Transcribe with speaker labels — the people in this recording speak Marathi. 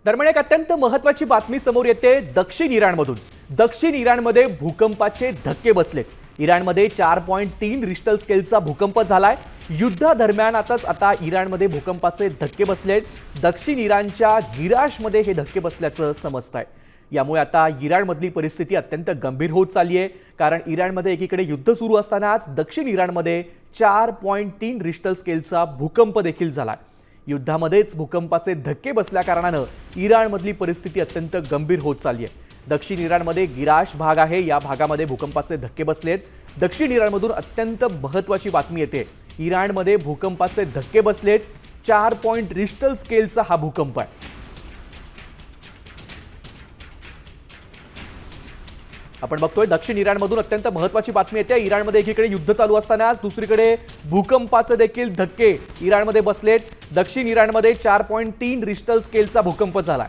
Speaker 1: दरम्यान एक अत्यंत महत्त्वाची बातमी समोर येते दक्षिण इराणमधून। दक्षिण इराणमध्ये भूकंपाचे धक्के बसलेत। इराणमध्ये 4.3 रिश्टर स्केलचा भूकंप झालाय। युद्धादरम्यान आता इराणमध्ये भूकंपाचे धक्के बसलेत। दक्षिण इराणच्या गिराशमध्ये हे धक्के बसल्याचं समजतंय। यामुळे आता इराणमधली परिस्थिती अत्यंत गंभीर होत चालली आहे, कारण इराणमध्ये एकीकडे युद्ध सुरू असतानाच दक्षिण इराणमध्ये 4.3 रिश्टर स्केलचा भूकंप देखील झाला। युद्धामध्येच भूकंपाचे धक्के बसल्या कारणानं इराणमधली परिस्थिती अत्यंत गंभीर होत चालली आहे। दक्षिण इराणमध्ये गिराश भाग आहे, या भागामध्ये भूकंपाचे धक्के बसलेत। दक्षिण इराणमधून अत्यंत महत्त्वाची बातमी येते, इराणमध्ये भूकंपाचे धक्के बसलेत। 4 रिश्टर स्केलचा हा भूकंप आहे। आपण बघतोय दक्षिण इराणमधून अत्यंत महत्त्वाची बातमी येते। इराणमध्ये एकीकडे युद्ध चालू असतानाच दुसरीकडे भूकंपाचे देखील धक्के इराणमध्ये बसलेत। दक्षिण इराणमध्ये 4.3 रिश्टर स्केलचा भूकंप झाला।